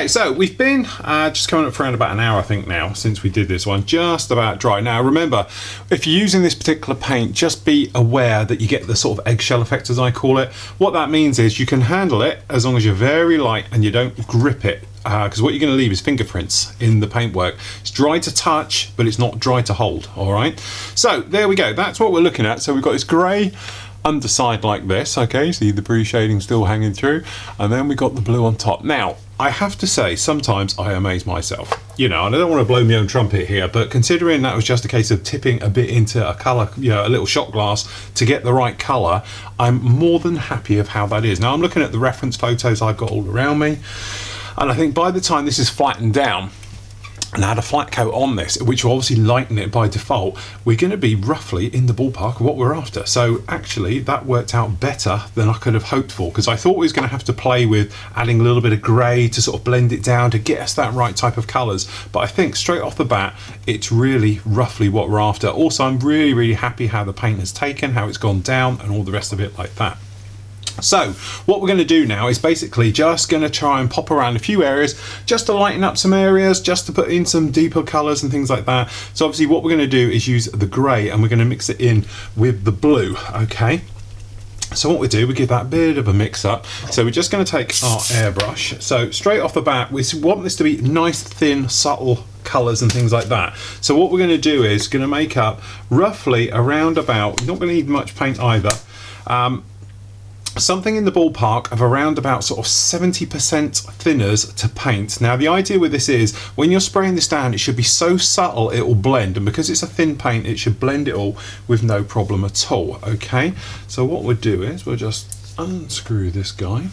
Okay, so we've been just coming up for around about an hour, I think now, since we did this one, just about dry. Now remember, if you're using this particular paint, just be aware that you get the sort of eggshell effect, as I call it. What that means is you can handle it as long as you're very light and you don't grip it, because what you're going to leave is fingerprints in the paintwork. It's dry to touch, but it's not dry to hold, all right? So there we go, that's what we're looking at. So we've got this grey underside like this, okay, see the pre-shading still hanging through, and then we got the blue on top. Now I have to say, sometimes I amaze myself, you know, and I don't want to blow my own trumpet here, but considering that was just a case of tipping a bit into a colour, you know, a little shot glass to get the right colour, I'm more than happy of how that is. Now I'm looking at the reference photos I've got all around me, and I think by the time this is flattened down and add a flat coat on this, which will obviously lighten it by default, we're going to be roughly in the ballpark of what we're after. So actually that worked out better than I could have hoped for, because I thought we was going to have to play with adding a little bit of grey to sort of blend it down to get us that right type of colours, but I think straight off the bat it's really roughly what we're after. Also, I'm really happy how the paint has taken, how it's gone down and all the rest of it like that. So what we're going to do now is basically just going to try and pop around a few areas just to lighten up some areas, just to put in some deeper colours and things like that. So obviously what we're going to do is use the grey and we're going to mix it in with the blue, okay? So what we do, we give that a bit of a mix up. So we're just going to take our airbrush. So straight off the bat, we want this to be nice, thin, subtle colours and things like that. So what we're going to do is going to make up roughly around about, you're not going to need much paint either, something in the ballpark of around about sort of 70% thinners to paint. Now the idea with this is when you're spraying this down, it should be so subtle it will blend, and because it's a thin paint it should blend it all with no problem at all. Okay, so what we'll do is we'll just unscrew this guy,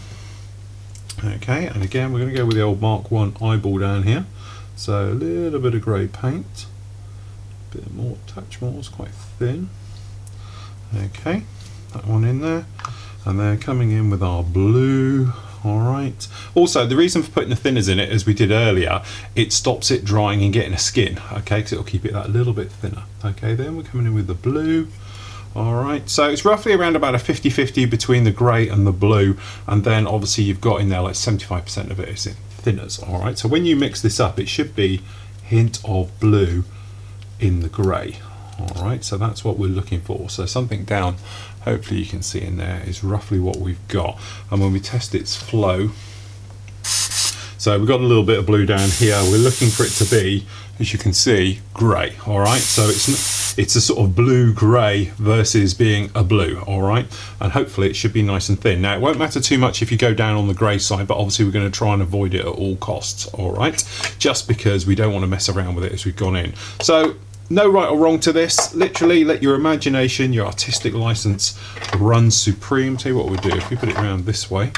okay, and again we're going to go with the old Mark 1 eyeball down here. So a little bit of grey paint, a bit more, touch more, it's quite thin. Okay, that one in there. And then coming in with our blue, all right. Also, the reason for putting the thinners in it, as we did earlier, it stops it drying and getting a skin, okay, because it'll keep it that little bit thinner. Okay, then we're coming in with the blue, all right. So it's roughly around about a 50-50 between the grey and the blue, and then obviously you've got in there like 75% of it is in thinners, all right. So when you mix this up, it should be a hint of blue in the grey. All right, so that's what we're looking for. So something down, hopefully you can see in there, is roughly what we've got. And when we test its flow, so we've got a little bit of blue down here. We're looking for it to be, as you can see, grey. All right, so it's a sort of blue grey versus being a blue. All right, and hopefully it should be nice and thin. Now it won't matter too much if you go down on the grey side, but obviously we're going to try and avoid it at all costs. All right, just because we don't want to mess around with it as we've gone in. So no right or wrong to this. Literally let your imagination, your artistic license run supreme. Tell you what we'll do, if we put it around this way,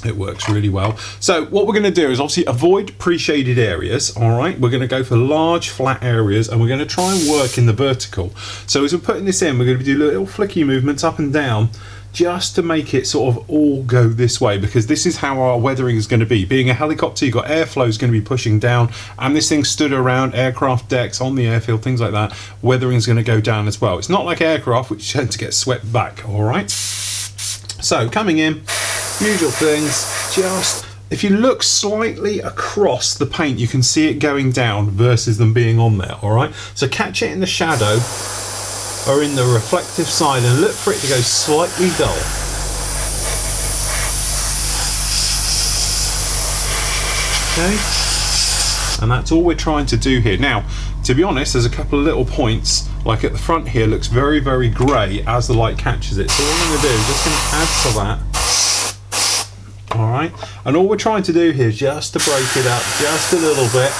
it works really well. So what we're going to do is obviously avoid pre-shaded areas, all right? We're going to go for large flat areas and we're going to try and work in the vertical. So as we're putting this in, we're going to do little flicky movements up and down just to make it sort of all go this way, because this is how our weathering is going to be. Being a helicopter, you've got airflow is going to be pushing down, and this thing stood around aircraft decks, on the airfield, things like that, weathering is going to go down as well. It's not like aircraft, which tend to get swept back, all right? So coming in, usual things, just if you look slightly across the paint, you can see it going down versus them being on there, all right? So catch it in the shadow or in the reflective side and look for it to go slightly dull. Okay, and that's all we're trying to do here. Now, to be honest, there's a couple of little points, like at the front here, looks very grey as the light catches it. So what I'm going to do is just going to add to that. All right, and all we're trying to do here is just to break it up just a little bit.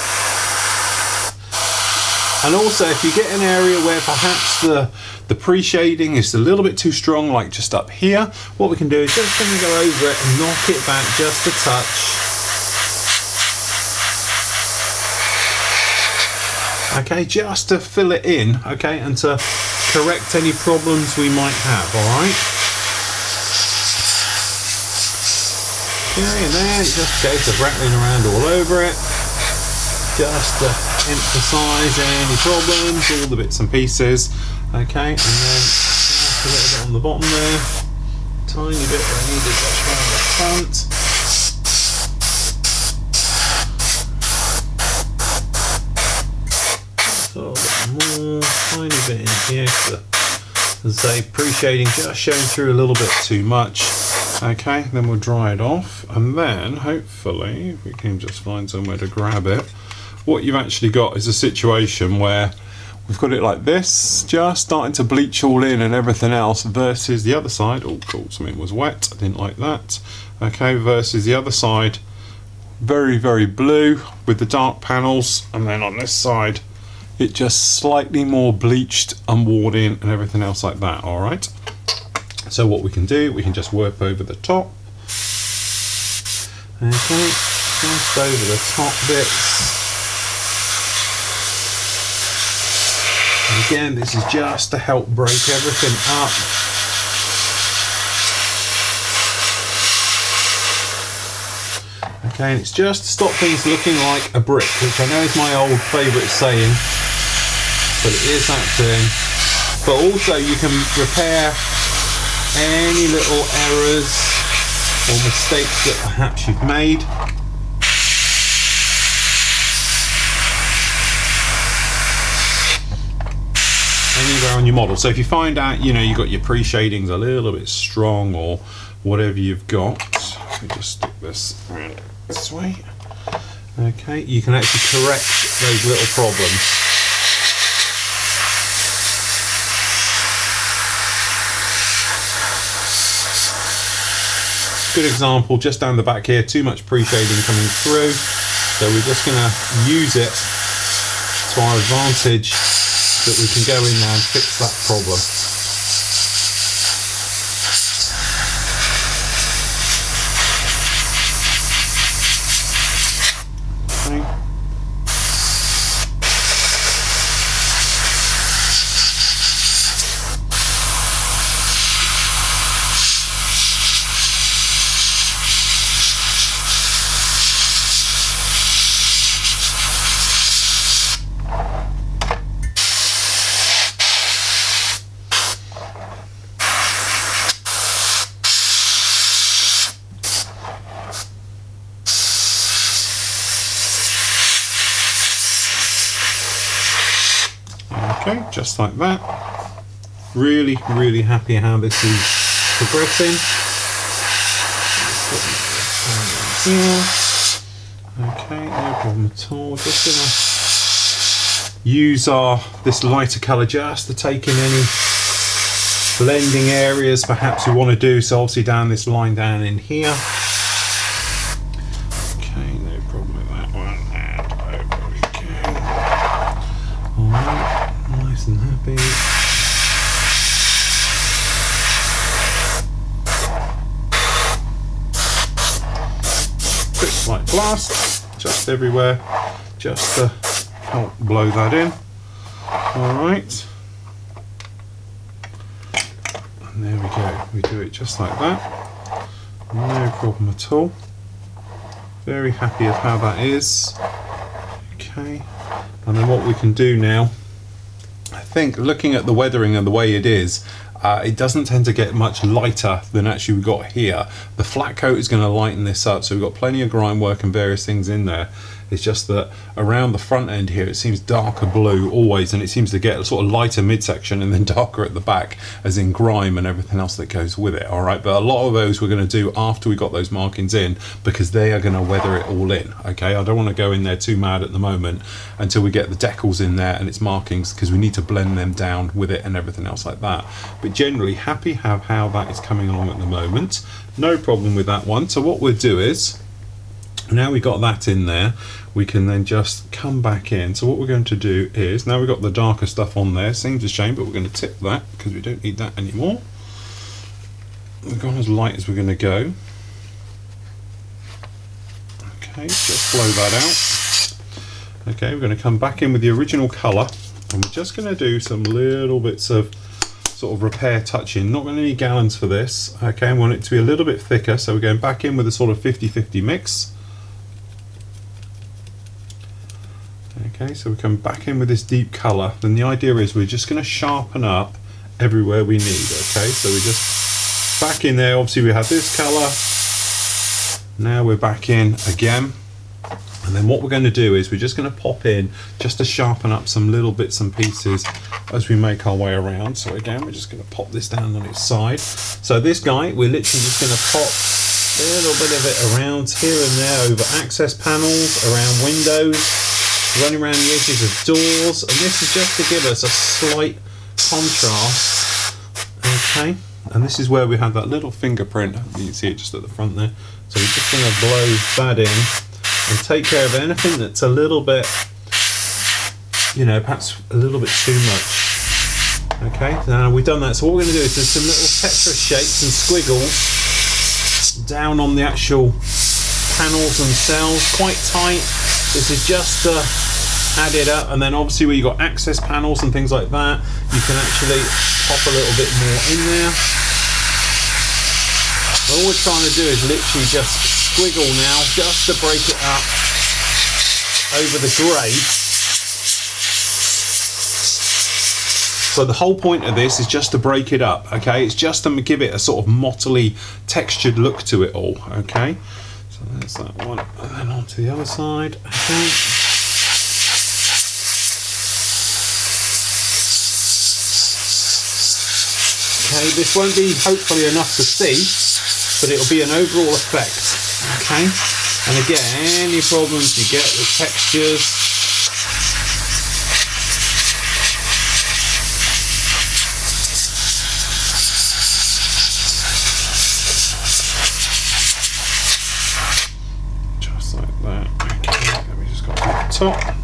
And also, if you get an area where perhaps the pre-shading is a little bit too strong, like just up here, what we can do is just going to go over it and knock it back just a touch. Okay, just to fill it in, okay, and to correct any problems we might have, all right? Okay, and then it just goes to rattling around all over it, just to emphasise any problems, all the bits and pieces. Okay, and then just a little bit on the bottom there, tiny bit where I need to brush around the front. here. As I say, pre-shading just showing through a little bit too much. Okay, then we'll dry it off, and then hopefully if we can just find somewhere to grab it, what you've actually got is a situation where we've got it like this, just starting to bleach all in and everything else, versus the other side. Oh cool, something was wet, I didn't like that. Okay, versus the other side, very, very blue with the dark panels, and then on this side it just slightly more bleached and worn in and everything else like that. All right, so what we can do, we can just work over the top. Okay, just over the top bits. And again, this is just to help break everything up. Okay, and it's just to stop things looking like a brick, which I know is my old favourite saying, but it is that thing. But also you can repair any little errors or mistakes that perhaps you've made. Anywhere on your model. So if you find out, you know, you've got your pre-shadings a little bit strong or whatever you've got, let me just stick this around this way. Okay, you can actually correct those little problems. Good example, just down the back here, too much pre-shading coming through, so we're just going to use it to our advantage, that we can go in there and fix that problem. Okay. Okay, just like that. Really, really happy how this is progressing. Okay, no problem at all. Just gonna use this lighter colour just to take in any blending areas perhaps we want to do. So obviously down this line down in here. Okay, no problem with that one. And over we go. Alright. Nice and happy. Quick slight blast, just everywhere, just to help blow that in. Alright. And there we go. We do it just like that. No problem at all. Very happy with how that is. Okay. And then what we can do now, I think looking at the weathering and the way it is, it doesn't tend to get much lighter than actually we've got here. The flat coat is going to lighten this up, so we've got plenty of grime work and various things in there. It's just that around the front end here it seems darker blue always, and it seems to get a sort of lighter midsection and then darker at the back, as in grime and everything else that goes with it. Alright, but a lot of those we're going to do after we got those markings in, because they are going to weather it all in. Okay, I don't want to go in there too mad at the moment until we get the decals in there and its markings, because we need to blend them down with it and everything else like that. But generally happy how that is coming along at the moment. No problem with that one. So what we'll do is, now we've got that in there, we can then just come back in. So what we're going to do is, now we've got the darker stuff on there, seems a shame, but we're going to tip that because we don't need that anymore. We've gone as light as we're going to go. Okay, just blow that out. Okay, we're going to come back in with the original colour, and we're just going to do some little bits of sort of repair touching. Not going to need gallons for this. Okay, I want it to be a little bit thicker, so we're going back in with a sort of 50-50 mix. Okay, so we come back in with this deep colour. Then the idea is we're just going to sharpen up everywhere we need. Okay, so we're just back in there. Obviously we have this colour. Now we're back in again, and And then what we're going to do is we're just going to pop in just to sharpen up some little bits and pieces as we make our way around. So again, we're just going to pop this down on its side. So this guy, we're literally just going to pop a little bit of it around here and there over access panels, around windows, running around the edges of doors. And this is just to give us a slight contrast. Okay, and this is where we have that little fingerprint. You can see it just at the front there. So we're just going to blow that in and take care of anything that's a little bit, you know, perhaps a little bit too much. Okay, now we've done that. So what we're going to do is there's some little Tetris shapes and squiggles down on the actual panels themselves, quite tight. This is just to add it up, and then obviously where you've got access panels and things like that, you can actually pop a little bit more in there. All we're trying to do is literally just squiggle now, just to break it up over the grey. So the whole point of this is just to break it up, okay? It's just to give it a sort of mottily textured look to it all, okay? So there's that one, and then on to the other side, okay? Okay, this won't be hopefully enough to see, but it'll be an overall effect, okay? And again, any problems you get with textures, just like that. Okay, let me just go to the top.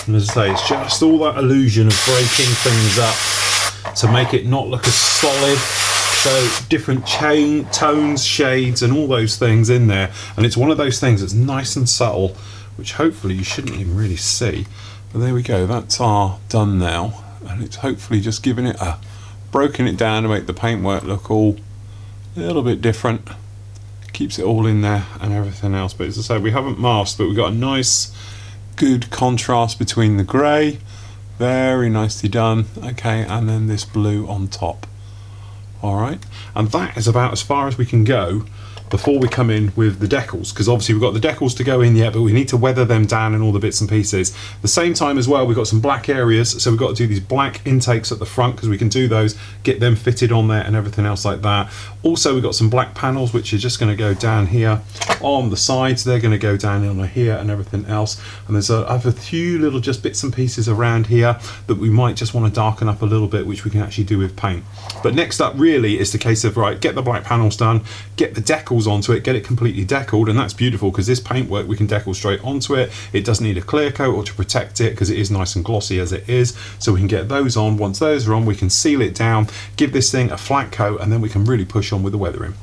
And as I say, it's just all that illusion of breaking things up to make it not look as solid. So different tones, shades, and all those things in there. And it's one of those things that's nice and subtle, which hopefully you shouldn't even really see. But there we go, that's our done now. And it's hopefully just giving it a, broken it down to make the paintwork look all a little bit different. Keeps it all in there and everything else. But as I say, we haven't masked, but we've got a nice good contrast between the grey, very nicely done, okay, and then this blue on top. Alright, and that is about as far as we can go before we come in with the decals, because obviously we've got the decals to go in yet, but we need to weather them down and all the bits and pieces. At the same time as well, we've got some black areas, so we've got to do these black intakes at the front, because we can do those, get them fitted on there and everything else like that. Also, we've got some black panels which are just going to go down here on the sides. They're going to go down on here and everything else. And there's a few little just bits and pieces around here that we might just want to darken up a little bit, which we can actually do with paint. But next up really is the case of, right, get the black panels done, get the decals onto it, get it completely decaled, and that's beautiful because this paintwork we can decal straight onto it. It doesn't need a clear coat or to protect it because it is nice and glossy as it is. So we can get those on. Once those are on, we can seal it down, give this thing a flat coat, and then we can really push on with the weathering.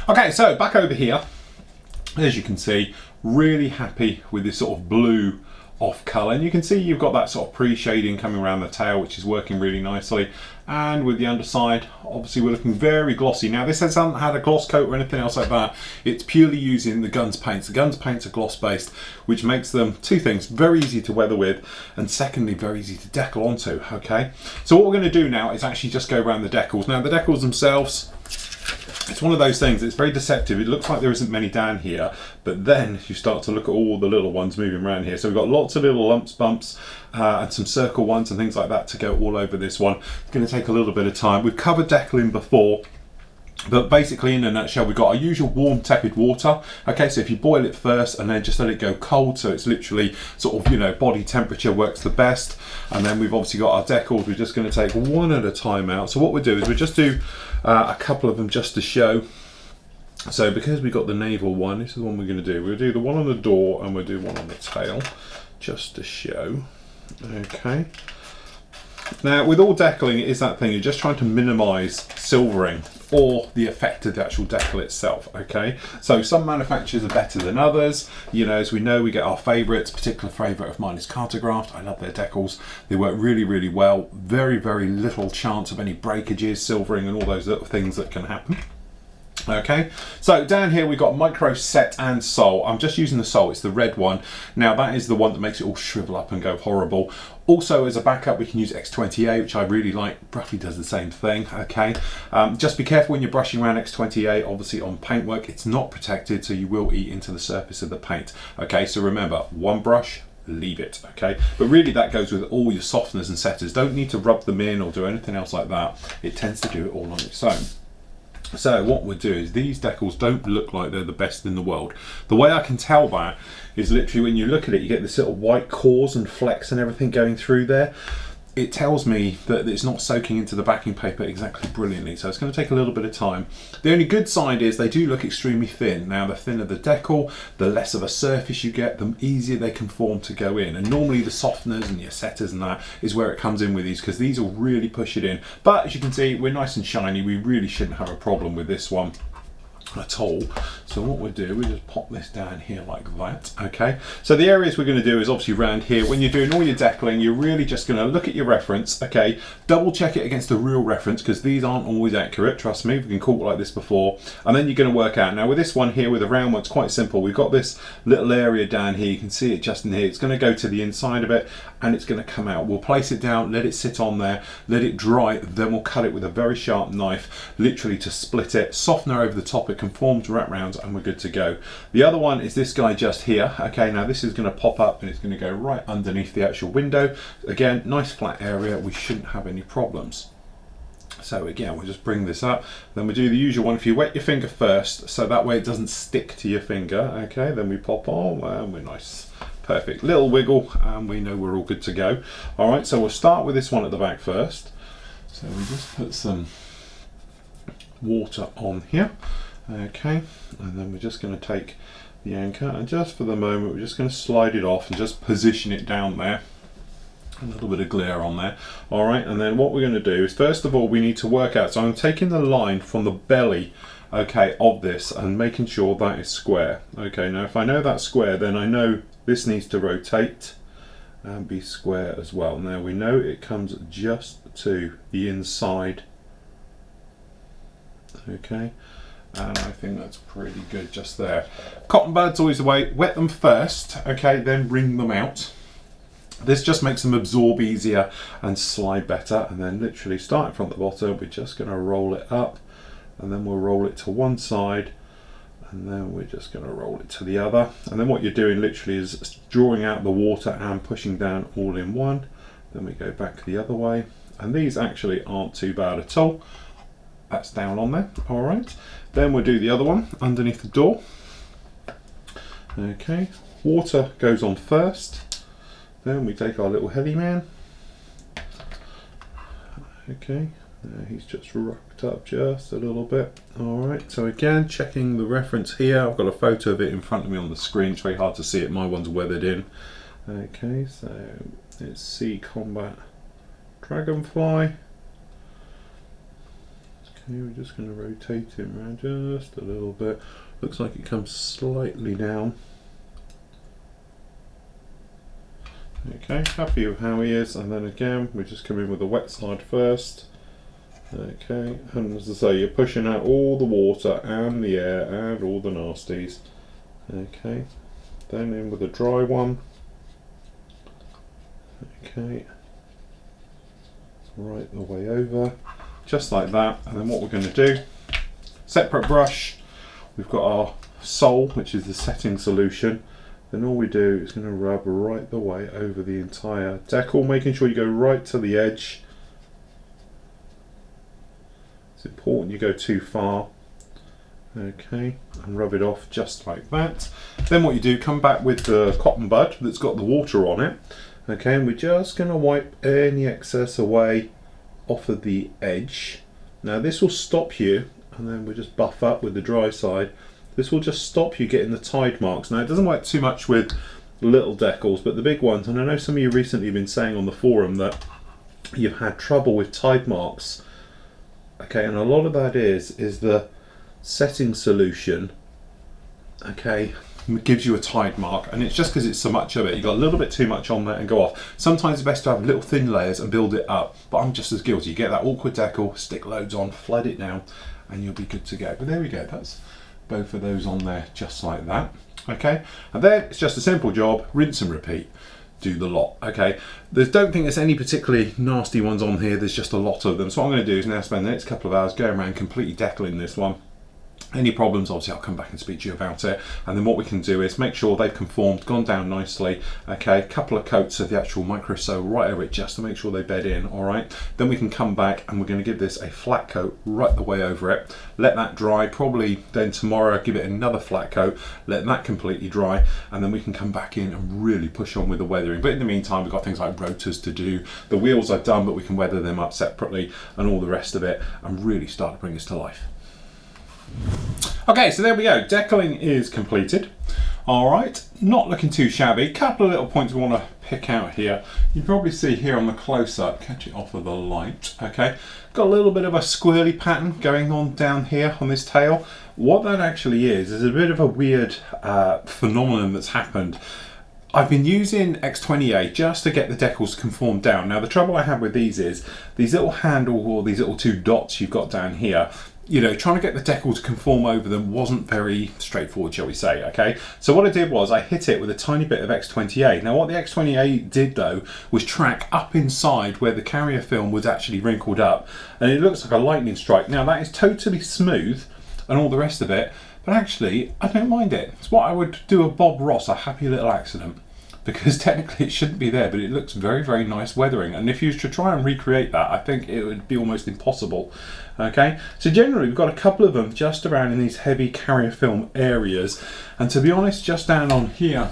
Okay, so back over here, as you can see, really happy with this sort of blue off colour, and you can see you've got that sort of pre-shading coming around the tail, which is working really nicely. And with the underside, obviously we're looking very glossy. Now this hasn't had a gloss coat or anything else like that. It's purely using the Guns paints. The Guns paints are gloss based, which makes them two things: very easy to weather with, and secondly very easy to decal onto. Okay, so what we're going to do now is actually just go around the decals. Now the decals themselves, it's one of those things, it's very deceptive. It looks like there isn't many down here, but then you start to look at all the little ones moving around here. So we've got lots of little lumps, bumps, and some circle ones and things like that to go all over this one. It's going to take a little bit of time. We've covered decaling before, but basically in a nutshell, we've got our usual warm tepid water. Okay, so if you boil it first and then just let it go cold, so it's literally sort of, you know, body temperature works the best. And then we've obviously got our decals. We're just going to take one at a time out. So what we'll do is we'll just do a couple of them just to show. So because we've got the naval one, this is the one we're going to do. We'll do the one on the door and we'll do one on the tail just to show. Okay. Now with all decaling, it is that thing, you're just trying to minimise silvering or the effect of the actual decal itself. Okay, so some manufacturers are better than others. You know, as we know, we get our favourites. Particular favourite of mine is Cartograph. I love their decals. They work really, really well. Very, very little chance of any breakages, silvering and all those little things that can happen. Okay, so down here we've got micro set and sole. I'm just using the sole, it's the red one. Now that is the one that makes it all shrivel up and go horrible. Also as a backup we can use X28, which I really like, roughly does the same thing, okay. Just be careful when you're brushing around X28, obviously on paintwork it's not protected, so you will eat into the surface of the paint. Okay, so remember, one brush, leave it, okay. But really that goes with all your softeners and setters. Don't need to rub them in or do anything else like that. It tends to do it all on its own. So what we'll do is, these decals don't look like they're the best in the world. The way I can tell that is literally when you look at it, you get this little white cores and flecks and everything going through there. It tells me that it's not soaking into the backing paper exactly brilliantly, so it's going to take a little bit of time. The only good side is they do look extremely thin. Now the thinner the decal, the less of a surface you get, the easier they can form to go in. And normally the softeners and your setters and that is where it comes in with these, because these will really push it in. But as you can see, we're nice and shiny. We really shouldn't have a problem with this one at all. So what we'll do, we just pop this down here like that. Okay, so the areas we're going to do is obviously around here. When you're doing all your decaling, you're really just going to look at your reference, okay, double check it against the real reference, because these aren't always accurate, trust me, we've been caught like this before. And then you're going to work out. Now with this one here, with the round one, it's quite simple. We've got this little area down here, you can see it just in here. It's going to go to the inside of it and it's going to come out. We'll place it down, let it sit on there, let it dry, then we'll cut it with a very sharp knife, literally to split it, softener over the top, it conforms wrap rounds, and we're good to go. The other one is this guy just here. Okay, now this is going to pop up and it's going to go right underneath the actual window. Again, nice flat area, we shouldn't have any problems. So again, we'll just bring this up, then we do the usual one. If you wet your finger first, so that way it doesn't stick to your finger, okay, then we pop on and we're nice. Perfect, little wiggle and we know we're all good to go. All right, so we'll start with this one at the back first. So we just put some water on here. Okay, and then we're just going to take the anchor, and just for the moment we're just going to slide it off and just position it down there. A little bit of glare on there. All right, and then what we're going to do is, first of all, we need to work out, so I'm taking the line from the belly, okay, of this and making sure that is square. Okay, now if I know that's square, then I know this needs to rotate and be square as well. Now we know it comes just to the inside. Okay, and I think that's pretty good just there. Cotton buds always the way. Wet them first, okay, then wring them out. This just makes them absorb easier and slide better. And then literally starting from the bottom, we're just going to roll it up, and then we'll roll it to one side, and then we're just going to roll it to the other. And then what you're doing literally is drawing out the water and pushing down all in one. Then we go back the other way, and these actually aren't too bad at all. That's down on there. All right, then we'll do the other one underneath the door. Okay, water goes on first, then we take our little heavy man. Okay, he's just rocked up just a little bit. All right, so again, checking the reference here. I've got a photo of it in front of me on the screen. It's very hard to see it, my one's weathered in. Okay, so it's Sea Combat Dragonfly. Okay, we're just going to rotate him around just a little bit. Looks like it comes slightly down. Okay, happy with how he is, and then again we just come in with the wet side first. Okay, and as I say, you're pushing out all the water and the air and all the nasties. Okay, then in with the dry one. Okay, right the way over, just like that. And then what we're going to do, separate brush, we've got our sole, which is the setting solution. Then all we do is going to rub right the way over the entire decal, making sure you go right to the edge. It's important you go too far. Okay, and rub it off just like that. Then what you do, come back with the cotton bud that's got the water on it. Okay, and we're just going to wipe any excess away off of the edge. Now this will stop you, and then we'll just buff up with the dry side. This will just stop you getting the tide marks. Now it doesn't work too much with little decals, but the big ones, and I know some of you recently have been saying on the forum that you've had trouble with tide marks. Okay, and a lot of that is the setting solution, okay, gives you a tide mark, and it's just because it's so much of it. You've got a little bit too much on there and go off. Sometimes it's best to have little thin layers and build it up, but I'm just as guilty. You get that awkward decal, stick loads on, flood it down, and you'll be good to go. But there we go, that's both of those on there just like that. Okay, and then it's just a simple job, rinse and repeat. Do the lot. Okay, don't think there's any particularly nasty ones on here, there's just a lot of them. So what I'm going to do is now spend the next couple of hours going around completely decaling this one. Any problems, obviously I'll come back and speak to you about it, and then what we can do is make sure they've conformed, gone down nicely. Okay, a couple of coats of the actual micro sew right over it just to make sure they bed in. All right, then we can come back and we're going to give this a flat coat right the way over it, let that dry. Probably then tomorrow give it another flat coat, let that completely dry, and then we can come back in and really push on with the weathering. But in the meantime, we've got things like rotors to do. The wheels are done, but we can weather them up separately and all the rest of it, and really start to bring this to life. Okay, so there we go, decaling is completed. All right, not looking too shabby. Couple of little points we want to pick out here. You can probably see here on the close-up, catch it off of the light, okay? Got a little bit of a squirrely pattern going on down here on this tail. What that actually is a bit of a weird phenomenon that's happened. I've been using X28 just to get the decals conformed down. Now the trouble I have with these is, these little handle or these little two dots you've got down here, you know, trying to get the decal to conform over them wasn't very straightforward, shall we say, okay? So what I did was I hit it with a tiny bit of X28. Now what the X28 did though was track up inside where the carrier film was actually wrinkled up, and it looks like a lightning strike. Now that is totally smooth and all the rest of it, but actually I don't mind it. It's what I would do a Bob Ross, a happy little accident, because technically it shouldn't be there, but it looks very, very nice weathering. And if you was to try and recreate that, I think it would be almost impossible. Okay, so generally we've got a couple of them just around in these heavy carrier film areas. And to be honest, just down on here,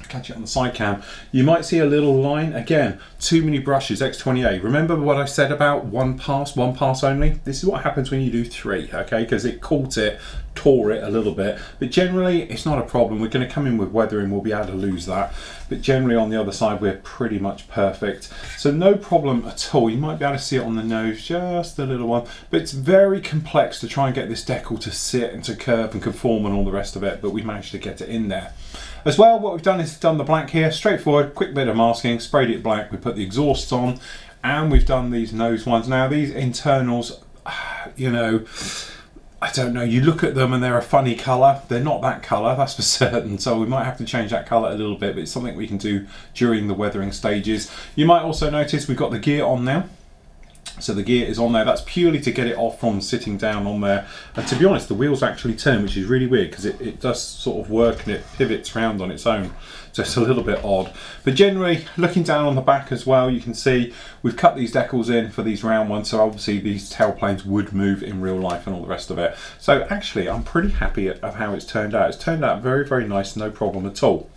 catch it on the side cam, you might see a little line. Again, too many brushes, X28. Remember what I said about one pass only? This is what happens when you do three, okay? Because it caught it, tore it a little bit, but generally it's not a problem. We're going to come in with weathering, we'll be able to lose that, but generally on the other side we're pretty much perfect, so no problem at all. You might be able to see it on the nose, just a little one, but it's very complex to try and get this decal to sit and to curve and conform and all the rest of it, but we managed to get it in there. As well, what we've done is done the black here, straightforward, quick bit of masking, sprayed it black, we put the exhausts on, and we've done these nose ones. Now these internals, you know, I don't know, you look at them and they're a funny colour. They're not that colour, that's for certain, so we might have to change that colour a little bit, but it's something we can do during the weathering stages. You might also notice we've got the gear on now. So the gear is on there, that's purely to get it off from sitting down on there. And to be honest, the wheels actually turn, which is really weird because it does sort of work and it pivots around on its own. So it's a little bit odd. But generally, looking down on the back as well, you can see we've cut these decals in for these round ones. So obviously these tail planes would move in real life and all the rest of it. So actually, I'm pretty happy of how it's turned out. It's turned out very, very nice, no problem at all.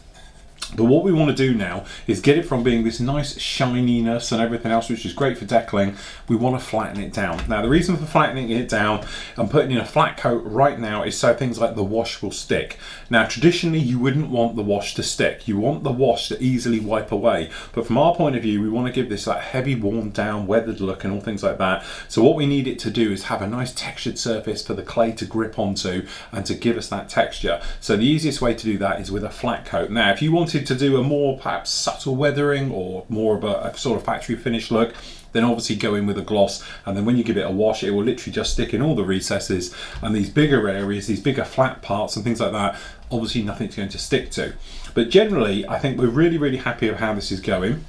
But what we want to do now is get it from being this nice shininess and everything else, which is great for decaling. We want to flatten it down. Now the reason for flattening it down and putting in a flat coat right now is so things like the wash will stick. Now traditionally you wouldn't want the wash to stick. You want the wash to easily wipe away. But from our point of view, we want to give this that heavy, worn down, weathered look and all things like that. So what we need it to do is have a nice textured surface for the clay to grip onto and to give us that texture. So the easiest way to do that is with a flat coat. Now if you wanted to do a more perhaps subtle weathering or more of a sort of factory finish look, then obviously go in with a gloss, and then when you give it a wash it will literally just stick in all the recesses, and these bigger areas, these bigger flat parts and things like that, obviously nothing's going to stick to. But generally I think we're really, really happy with how this is going.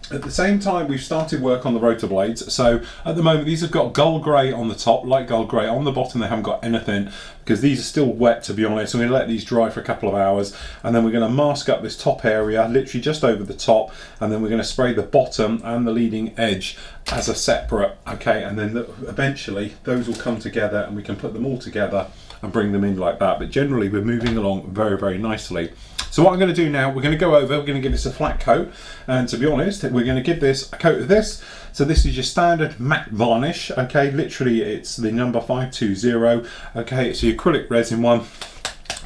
At the same time, we've started work on the rotor blades. So at the moment, these have got gold grey on the top, light gold grey. On the bottom, they haven't got anything because these are still wet, to be honest. So we're going to let these dry for a couple of hours, and then we're going to mask up this top area, literally just over the top, and then we're going to spray the bottom and the leading edge as a separate, okay? And then eventually those will come together and we can put them all together and bring them in like that. But generally, we're moving along very, very nicely. So what I'm going to do now, we're going to go over, we're going to give this a flat coat, and to be honest, we're going to give this a coat of this. So this is your standard matte varnish, okay, literally it's the number 520, okay, it's the acrylic resin one,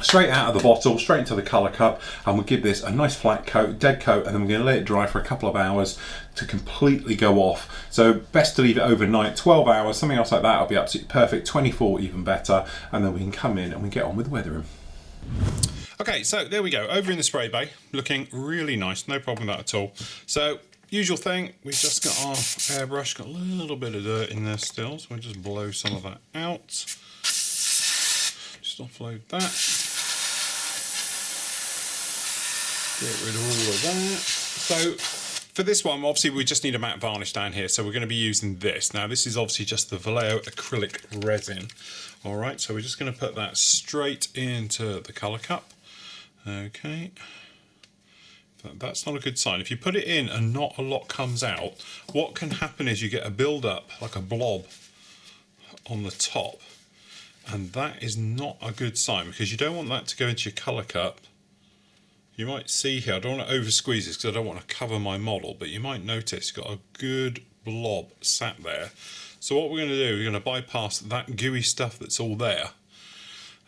straight out of the bottle, straight into the colour cup, and we'll give this a nice flat coat, dead coat, and then we're going to let it dry for a couple of hours to completely go off. So best to leave it overnight, 12 hours, something else like that will be absolutely perfect, 24 even better, and then we can come in and we get on with weathering. Okay, so there we go, over in the spray bay, looking really nice, no problem with that at all. So usual thing, we've just got our airbrush, got a little bit of dirt in there still, so we'll just blow some of that out. Just offload that. Get rid of all of that. So for this one, obviously we just need a matte varnish down here, so we're going to be using this. Now this is obviously just the Vallejo acrylic resin. Alright, so we're just going to put that straight into the colour cup. Okay. That's not a good sign. If you put it in and not a lot comes out, what can happen is you get a build up, like a blob on the top. And that is not a good sign, because you don't want that to go into your colour cup. You might see here, I don't want to over squeeze this because I don't want to cover my model, but you might notice you've got a good blob sat there. So what we're going to do, we're going to bypass that gooey stuff that's all there.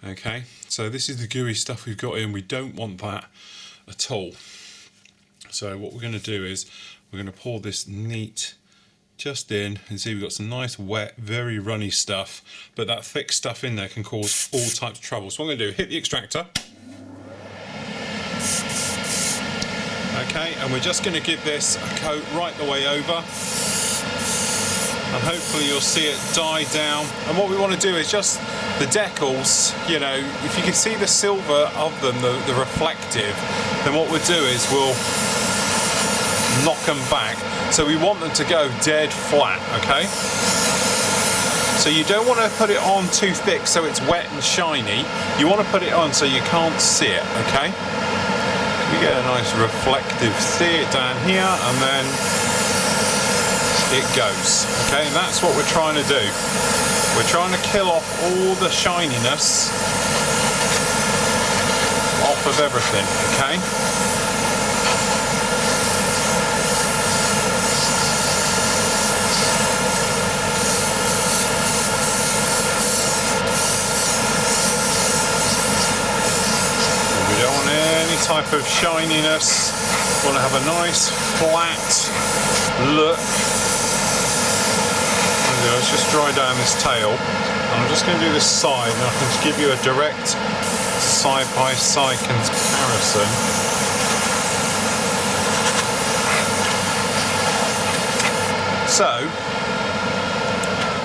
Okay, so this is the gooey stuff we've got in. We don't want that at all. So what we're going to do is we're going to pour this neat just in, and see we've got some nice wet, very runny stuff, but that thick stuff in there can cause all types of trouble. So what I'm going to do, hit the extractor. Okay, and we're just going to give this a coat right the way over, and hopefully you'll see it die down. And what we want to do is just the decals, you know, if you can see the silver of them, the reflective, then what we'll do is we'll knock them back. So we want them to go dead flat, okay? So you don't want to put it on too thick so it's wet and shiny. You want to put it on so you can't see it, okay? You get a nice reflective, see it down here, and then it goes, okay? And that's what we're trying to do. We're trying to kill off all the shininess off of everything, okay? We don't want any type of shininess. We want to have a nice flat look. Let's just dry down this tail. I'm just going to do this side, and I can just give you a direct side-by-side comparison. So,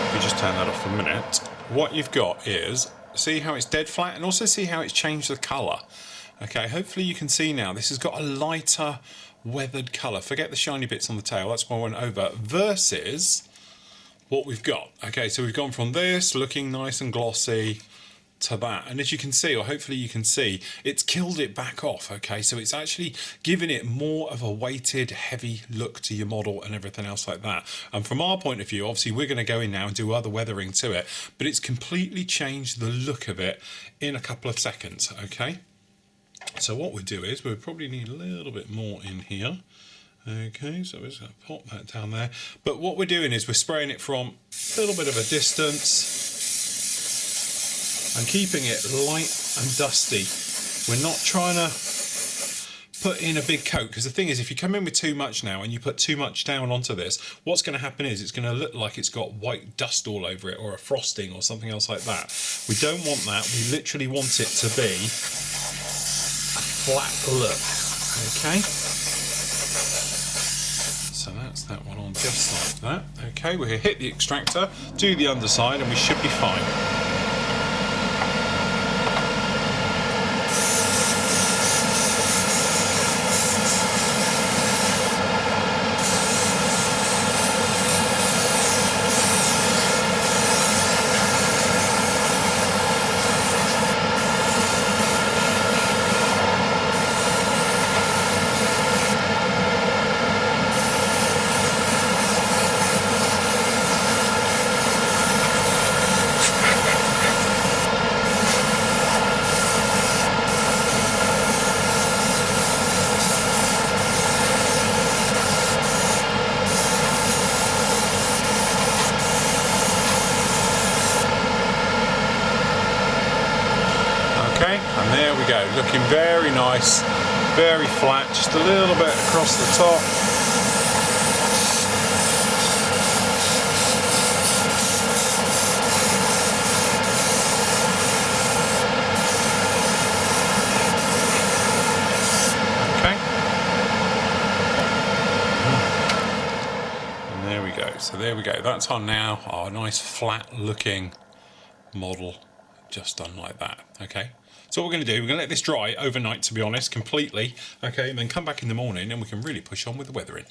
if you just turn that off for a minute, what you've got is, see how it's dead flat, and also see how it's changed the colour. Okay, hopefully you can see now, this has got a lighter weathered colour. Forget the shiny bits on the tail, that's what I went over, versus what we've got. Okay, so we've gone from this looking nice and glossy to that, and as you can see, or hopefully you can see, it's killed it back off. Okay, so it's actually giving it more of a weighted, heavy look to your model and everything else like that. And from our point of view, obviously we're going to go in now and do other weathering to it, but it's completely changed the look of it in a couple of seconds. Okay, so what we do is we probably need a little bit more in here. Okay, so we're just going to pop that down there. But what we're doing is we're spraying it from a little bit of a distance and keeping it light and dusty. We're not trying to put in a big coat, because the thing is, if you come in with too much now and you put too much down onto this, what's going to happen is it's going to look like it's got white dust all over it, or a frosting or something else like that. We don't want that. We literally want it to be a flat look. Okay, so that's that one on just like that. Okay, we'll hit the extractor, do the underside, and we should be fine. And there we go, looking very nice, very flat, just a little bit across the top. Okay. so there we go. That's on now. Our nice flat looking model, just done like that. Okay. So what we're going to do, we're going to let this dry overnight, to be honest, completely. Okay, and then come back in the morning and we can really push on with the weathering.